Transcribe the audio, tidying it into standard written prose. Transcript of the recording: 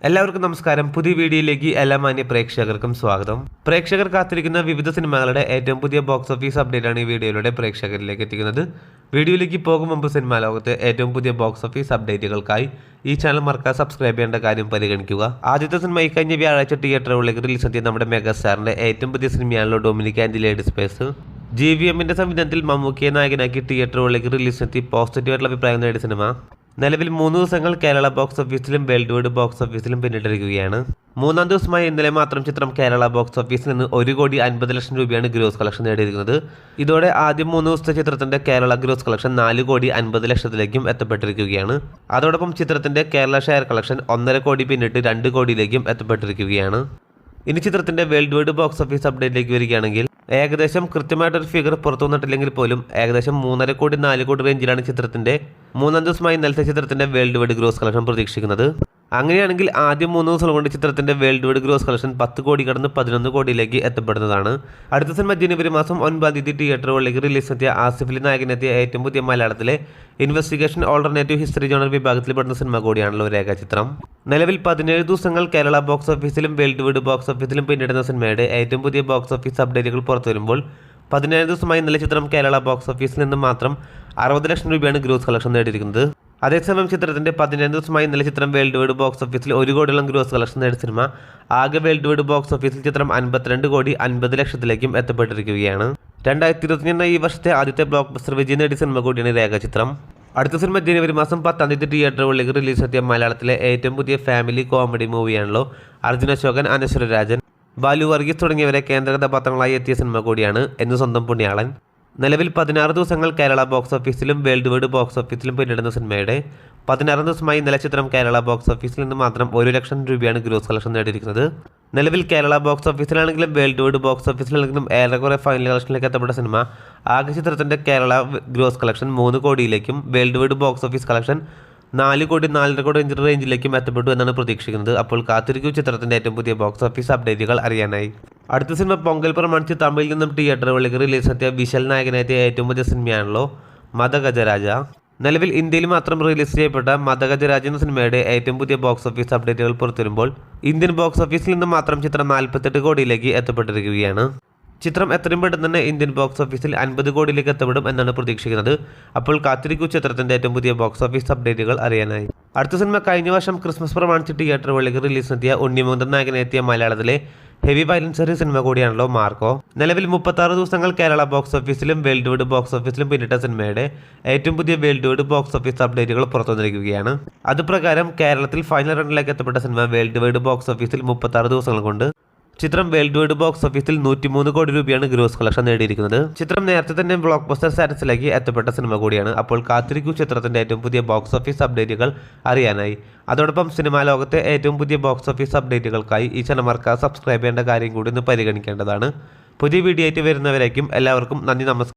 എല്ലാവർക്കും നമസ്കാരം. പുതിയ വീഡിയോയിലേക്ക് എല്ലാ മാന്യ പ്രേക്ഷകർക്കും സ്വാഗതം. പ്രേക്ഷകർ കാത്തിരിക്കുന്ന വിവിധ സിനിമകളുടെ ഏറ്റവും പുതിയ ബോക്സ് ഓഫീസ് അപ്ഡേറ്റ് ആണ് ഈ വീഡിയോയിലൂടെ പ്രേക്ഷകരിലേക്ക് എത്തിക്കുന്നത്. വീഡിയോയിലേക്ക് പോകും മുമ്പ് സിനിമാ ലോകത്തെ ഏറ്റവും പുതിയ ബോക്സ് ഓഫീസ് അപ്ഡേറ്റുകൾക്കായി ഈ ചാനൽ മറക്കാതെ സബ്സ്ക്രൈബ് ചെയ്യേണ്ട കാര്യം പരിഗണിക്കുക. ആദ്യത്തെ സിനിമ ഈ കഴിഞ്ഞ വ്യാഴാഴ്ച തിയേറ്ററുകളിലേക്ക് റിലീസ് എത്തിയ നമ്മുടെ മെഗാസ്റ്റാറിന്റെ ഏറ്റവും പുതിയ സിനിമയാണല്ലോ Dominic and the lady space. GVMന്റെ സംവിധാനത്തിൽ മമ്മൂക്കിയെ നായകനാക്കി തിയേറ്ററുകളിലേക്ക് റിലീസ് എത്തി പോസിറ്റീവായിട്ടുള്ള അഭിപ്രായം നേടിയ സിനിമ നിലവിൽ 3 ദിവസങ്ങൾ കേരള ബോക്സ് ഓഫീസിലും വേൾഡ് വൈഡ് ബോക്സ് ഓഫീസിലും പിന്നിട്ടിരിക്കുകയാണ്. മൂന്നാം ദിവസമായി ഇന്നലെ മാത്രം ചിത്രം കേരള ബോക്സ് ഓഫീസിൽ നിന്ന് 1,50,00,000 രൂപയാണ് ഗ്രോസ് കളക്ഷൻ നേടിയിരിക്കുന്നത്. ഇതോടെ ആദ്യം 3 ദിവസത്തെ ചിത്രത്തിന്റെ കേരള ഗ്രോസ് കളക്ഷൻ 4,50,00,000 എത്തപ്പെട്ടിരിക്കുകയാണ്. അതോടൊപ്പം ചിത്രത്തിന്റെ കേരള ഷെയർ കളക്ഷൻ 1.5 കോടി പിന്നിട്ട് 2 കോടിയിലേക്കും എത്തപ്പെട്ടിരിക്കുകയാണ്. ഇനി ചിത്രത്തിന്റെ വേൾഡ് വൈഡ് ബോക്സ് ഓഫീസ് അപ്ഡേറ്റിലേക്ക് വരികയാണെങ്കിൽ ഏകദേശം കൃത്യമായിട്ടൊരു ഫിഗർ പുറത്തു വന്നിട്ടില്ലെങ്കിൽ പോലും ഏകദേശം 3.5 കോടി 4 കോടി റേഞ്ചിലാണ് ചിത്രത്തിന്റെ മൂന്നാം ദിവസമായി ഇന്നലത്തെ ചിത്രത്തിന്റെ വേൾഡ് വൈഡ് ഗ്രോസ് കളക്ഷൻ പ്രതീക്ഷിക്കുന്നത്. അങ്ങനെയാണെങ്കിൽ ആദ്യം 3 ദിവസം കൊണ്ട് ചിത്രത്തിന്റെ വേൾഡ് വൈഡ് ഗ്രോസ് കളക്ഷൻ 10 കോടി കടന്ന് 11 കോടിയിലേക്ക് എത്തപ്പെടുന്നതാണ്. അടുത്ത സിനിമ ജനുവരി മാസം 9 തീയതി തിയേറ്ററുകളിലേക്ക് റിലീസ് എത്തിയ ആസിഫ് അലി നായകനെത്തിയ ഏറ്റവും പുതിയ മലയാളത്തിലെ ഇൻവെസ്റ്റിഗേഷൻ ഓൾട്ടർനേറ്റീവ് ഹിസ്റ്ററി ജോണർ വിഭാഗത്തിൽ പെടുന്ന സിനിമ കൂടിയാണല്ലോ രേഖാചിത്രം. നിലവിൽ 17 ദിവസങ്ങൾ കേരള ബോക്സ് ഓഫീസിലും വേൾഡ് വൈഡ് ബോക്സ് ഓഫീസിലും പിന്നിടുന്ന സിനിമയുടെ ഏറ്റവും പുതിയ ബോക്സ് ഓഫീസ് അപ്ഡേറ്റുകൾ പുറത്തു വരുമ്പോൾ 17 ദിവസമായി ഇന്നലെ ചിത്രം കേരള ബോക്സ് ഓഫീസിൽ നിന്ന് മാത്രം 60 ലക്ഷം രൂപയാണ് ഗ്രോസ് കളക്ഷൻ നേടിയിരിക്കുന്നത്. അതേസമയം ചിത്രത്തിന്റെ 17 ദിവസമായി ഇന്നലെ ചിത്രം വേൾഡ് വൈഡ് ബോക്സ് ഓഫീസിൽ 1 കോടിയോളം ഗ്രോസ് കളക്ഷൻ നേടിയ സിനിമ ആകെ വേൾഡ് വൈഡ് ബോക്സ് ഓഫീസിൽ ചിത്രം 52 കോടി 50 ലക്ഷത്തിലേക്കും എത്തപ്പെട്ടിരിക്കുകയാണ്. 2021 ഈ വർഷത്തെ ആദ്യത്തെ ബ്ലോക്ക് ബസ്റ്റർ വിജയം നേടിയ സിനിമ കൂടിയാണ് രേഖാചിത്രം. അടുത്ത സിനിമ ജനുവരി മാസം 10 തീയതി തിയേറ്ററുകളിലേക്ക് റിലീസ് എത്തിയ മലയാളത്തിലെ ഏറ്റവും പുതിയ ഫാമിലി കോമഡി മൂവിയാണല്ലോ അർജുൻ അശോകൻ, അനശ്വര രാജൻ, ബാലു വർഗീസ് തുടങ്ങിയവരെ കേന്ദ്ര കഥാപാത്രങ്ങളായി എത്തിയ സിനിമ കൂടിയാണ് എന്ന് സ്വന്തം പുണ്യാളൻ. നിലവിൽ 16 ദിവസങ്ങൾ കേരള ബോക്സ് ഓഫീസിലും വേൾഡ് വൈഡ് ബോക്സ് ഓഫീസിലും പിന്നിടുന്ന സിനിമയുടെ 16 ദിവസമായി ഇന്നലെ ചിത്രം കേരള ബോക്സ് ഓഫീസിൽ നിന്ന് മാത്രം 1 ലക്ഷം രൂപയാണ് ഗ്രോസ് കളക്ഷൻ നേടിയിരിക്കുന്നത്. നിലവിൽ കേരള ബോക്സ് ഓഫീസിലാണെങ്കിലും വേൾഡ് വൈഡ് ബോക്സ് ഓഫീസിലാണെങ്കിലും ഏറെക്കുറെ ഫൈനൽ കളക്ഷനിലേക്ക് എത്തപ്പെട്ട സിനിമ ആകെ ചിത്രത്തിന്റെ കേരള ഗ്രോസ് കളക്ഷൻ 3 കോടിയിലേക്കും world wide box office collection 4 crore 4.5 കോടി റേഞ്ചിലേക്കും എത്തപ്പെട്ടു എന്നാണ് പ്രതീക്ഷിക്കുന്നത്. അപ്പോൾ കാത്തിരിക്കൂ ചിത്രത്തിന്റെ ഏറ്റവും പുതിയ ബോക്സ് ഓഫീസ് അപ്ഡേറ്റുകൾ അറിയാനായി. അടുത്ത സിനിമ പൊങ്കൽ പ്രമാണിച്ച് തമിഴിൽ നിന്നും തിയേറ്ററുകളിലേക്ക് റിലീസ് എത്തിയ വിശൽ നായകനെത്തിയ ഏറ്റവും പുതിയ സിനിമയാണല്ലോ മദഗജരാജ. നിലവിൽ ഇന്ത്യയിൽ മാത്രം റിലീസ് ചെയ്യപ്പെട്ട മദഗജരാജ എന്ന സിനിമയുടെ ഏറ്റവും പുതിയ ബോക്സ് ഓഫീസ് അപ്ഡേറ്റുകൾ പുറത്തുവരുമ്പോൾ ഇന്ത്യൻ ബോക്സ് ഓഫീസിൽ നിന്ന് മാത്രം ചിത്രം 48 കോടിയിലേക്ക് എത്തപ്പെട്ടിരിക്കുകയാണ്. ചിത്രം എത്രയും പെട്ടെന്ന് തന്നെ ഇന്ത്യൻ ബോക്സ് ഓഫീസിൽ 50 കോടിയിലേക്ക് എത്തപ്പെടും എന്നാണ് പ്രതീക്ഷിക്കുന്നത്. അപ്പോൾ കാത്തിരിക്കൂ ചിത്രത്തിന്റെ ഏറ്റവും പുതിയ ബോക്സ് ഓഫീസ് അപ്ഡേറ്റുകൾ അറിയാനായി. അടുത്ത സിനിമ കഴിഞ്ഞ വർഷം ക്രിസ്മസ് പ്രമാണിച്ച് തിയേറ്ററുകളിലേക്ക് റിലീസ് എത്തിയ ഉണ്ണിമുകുന്ദൻ നായകനെത്തിയ മലയാളത്തിലെ ഹെവി വയലൻസ് സിനിമ കൂടിയാണല്ലോ മാർക്കോ. നിലവിൽ 36 ദിവസങ്ങൾ കേരള ബോക്സ് ഓഫീസിലും വേൾഡ് വൈഡ് ബോക്സ് ഓഫീസിലും പിന്നിട്ട സിനിമയുടെ ഏറ്റവും പുതിയ വേൾഡ് വൈഡ് ബോക്സ് ഓഫീസ് അപ്ഡേറ്റുകൾ പുറത്തുവന്നിരിക്കുകയാണ്. അതുപ്രകാരം കേരളത്തിൽ ഫൈനൽ റണ്ണിലേക്ക് എത്തപ്പെട്ട സിനിമ വേൾഡ് വൈഡ് ബോക്സ് ഓഫീസിൽ 36 ദിവസങ്ങൾ കൊണ്ട് ചിത്രം വേൾഡ് വൈഡ് ബോക്സ് ഓഫീസിൽ 103 കോടി രൂപയാണ് ഗ്രോസ് കളക്ഷൻ നേടിയിരിക്കുന്നത്. ചിത്രം നേരത്തെ തന്നെ ബ്ലോക്ക് ബസ്റ്റർ സ്റ്റാറ്റസിലേക്ക് എത്തപ്പെട്ട സിനിമ കൂടിയാണ്. അപ്പോൾ കാത്തിരിക്കൂ ചിത്രത്തിന്റെ ഏറ്റവും പുതിയ ബോക്സ് ഓഫീസ് അപ്ഡേറ്റുകൾ അറിയാനായി. അതോടൊപ്പം സിനിമാ ലോകത്തെ ഏറ്റവും പുതിയ ബോക്സ് ഓഫീസ് അപ്ഡേറ്റുകൾക്കായി ഈ ചാനൽ മറക്കാതെ സബ്സ്ക്രൈബ് ചെയ്യേണ്ട കാര്യം കൂടി ഒന്ന് പരിഗണിക്കേണ്ടതാണ്. പുതിയ വീഡിയോ ആയിട്ട് വരുന്നവരേക്കും എല്ലാവർക്കും നന്ദി, നമസ്കാരം.